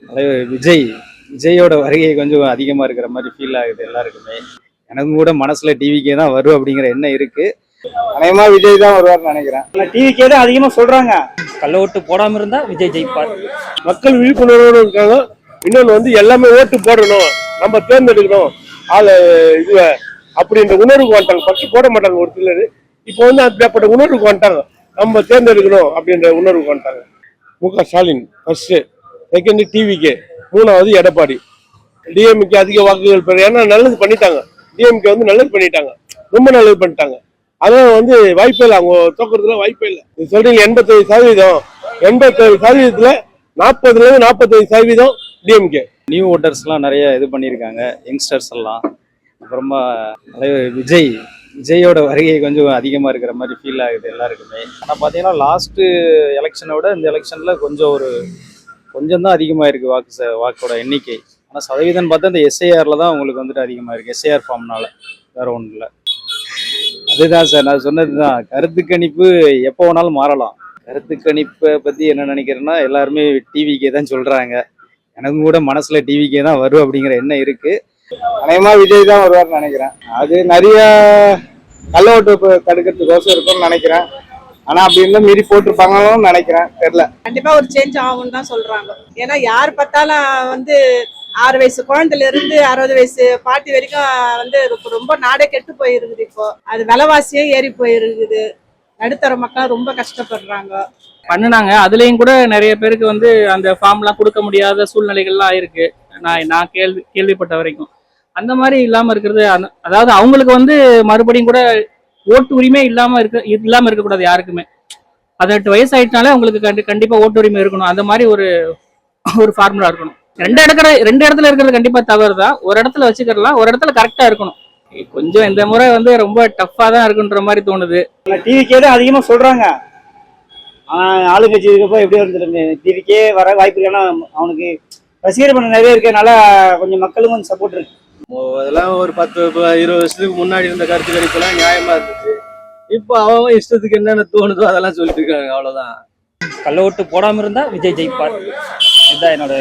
தலைவர் விஜயோட வருகை கொஞ்சம் அதிகமா இருக்கிற மாதிரி ஃபீல் ஆகுது எல்லாருக்குமே. எனக்கும் கூட மனசுல டிவிக்கே தான் வரும் அப்படிங்கிற எண்ணம் இருக்கு. அநேகமா விஜய் தான் வருவார்னு நினைக்கிறேன். டிவிக்கே தான் அதிகமா சொல்றாங்க. கள்ள ஓட்டு போடாம இருந்தா விஜய் ஜெயிப்பார். மக்கள் விழிப்புணர்வோடு இருக்காங்க. இன்னொன்று வந்து எல்லாமே ஓட்டு போடணும், நம்ம தேர்ந்தெடுக்கணும் ஆளு இது அப்படின்ற உணர்வுக்கு வந்துட்டாங்க. ஃபர்ஸ்ட் போட மாட்டாங்க ஒரு சிலர், இப்போ வந்து அப்படிப்பட்ட உணர்வுக்கு வந்துட்டாங்க. நம்ம தேர்ந்தெடுக்கணும் அப்படின்ற உணர்வுக்கு வந்துட்டாங்க. முக ஸ்டாலின் ஃபர்ஸ்ட், செகண்ட் டிவிகே, மூணாவது எடப்பாடி. டிஎம்கே அதிக வாக்குகள் பெற, ஏன்னா நல்லது பண்ணிட்டாங்க. டிஎம்கே வந்து நல்லது பண்ணிட்டாங்க, ரொம்ப நல்லது பண்ணிட்டாங்க. அதெல்லாம் வந்து வாய்ப்பே இல்லை, அவங்க தோக்கிறதுல வாய்ப்பே இல்லை. நீங்க சொல்றீங்க 87%, 87%, 40% டிஎம்கே. நியூ ஓட்டர்ஸ்லாம் நிறைய இது பண்ணியிருக்காங்க, யங்ஸ்டர்ஸ் எல்லாம். அப்புறமா தலைவர் விஜயோட வருகை கொஞ்சம் அதிகமாக இருக்கிற மாதிரி ஃபீல் ஆகுது எல்லாருக்குமே. ஆனால் பார்த்தீங்கன்னா லாஸ்ட்டு எலெக்ஷனை விட இந்த எலெக்ஷனில் கொஞ்சம் தான் அதிகமாக இருக்குது வாக்கோட எண்ணிக்கை. ஆனால் சதவீதம் பார்த்தா இந்த எஸ்ஐஆரில் தான் உங்களுக்கு வந்துட்டு அதிகமாக இருக்குது, எஸ்ஐஆர் ஃபார்ம்னால, வேறு ஒன்றும் இல்லை. அதுதான் சார் நான் சொன்னது தான். கருத்து கணிப்பு எப்போ வேணாலும் மாறலாம். கருத்து கணிப்பை பற்றி என்ன நினைக்கிறேன்னா, எல்லாருமே டிவிக்கே தான் சொல்கிறாங்க. எனக்கும் கூட மனசில் டிவிக்கே தான் வரும் அப்படிங்கிற எண்ணம் இருக்குது. அநேகமா விஜய் தான் வருவார்னு நினைக்கிறேன். அது நிறைய கள்ள ஓட்டு தடுக்கிறதுக்கோசம் இருக்கும்னு நினைக்கிறேன். ஆனா அப்படி இருந்தா மீறி போட்டிருப்பாங்கன்னு நினைக்கிறேன், தெரியல. கண்டிப்பா ஒரு சேஞ்ச் ஆகும்னு தான் சொல்றாங்க. ஏன்னா யார் பார்த்தாலும் வந்து 6 வயசு குழந்தைல இருந்து 60 வயசு பாட்டி வரைக்கும் வந்து ரொம்ப நாடே கெட்டு போயிருக்குது. இப்போ அது விலைவாசியே ஏறி போயிருக்குது. நடுத்தர மக்கள் ரொம்ப கஷ்டப்படுறாங்க. பண்ணுனாங்க, அதுலயும் கூட நிறைய பேருக்கு வந்து அந்த ஃபார்ம்லாம் கொடுக்க முடியாத சூழ்நிலைகள்லாம் இருக்கு. நான் கேள்விப்பட்ட வரைக்கும் அந்த மாதிரி இல்லாம இருக்கிறது. அதாவது அவங்களுக்கு வந்து மறுபடியும் கூட ஓட்டு உரிமை இல்லாம இருக்கக்கூடாது யாருக்குமே. 18 வயசு ஆயிடுச்சுனாலே அவங்களுக்கு கண்டிப்பா ஓட்டு உரிமை இருக்கணும். அந்த மாதிரி ஒரு ஃபார்முலா இருக்கணும். ரெண்டு இடத்துல இருக்கிறது கண்டிப்பா தவறு தான். ஒரு இடத்துல வச்சுக்கலாம், ஒரு இடத்துல கரெக்டா இருக்கணும். கொஞ்சம் இந்த முறை வந்து ரொம்ப டஃப்பா தான் இருக்குன்ற மாதிரி தோணுது. டிவிக்கே தான் அதிகமா சொல்றாங்க. ஆளுங்கட்சி இருக்கப்போ எப்படி வந்துருக்கு, டிவிக்கே வர வாய்ப்பு இல்லைன்னா அவனுக்கு ரசிகர் பண்ண நிறைய இருக்கனால கொஞ்சம் மக்களும் கொஞ்சம் சப்போர்ட் இருக்கு. அதெல்லாம் ஒரு 10-20 வருஷத்துக்கு முன்னாடி இருந்த கருத்து கணிப்பெல்லாம் நியாயமா இருந்துச்சு. இப்போ அவன் இஷ்டத்துக்கு என்னென்ன தோணுதோ அதெல்லாம் சொல்லிட்டு இருக்காங்க, அவ்வளவுதான். கள்ள ஓட்டு போடாம இருந்தா விஜய் ஜெயிப்பார். இதுதான் என்னோட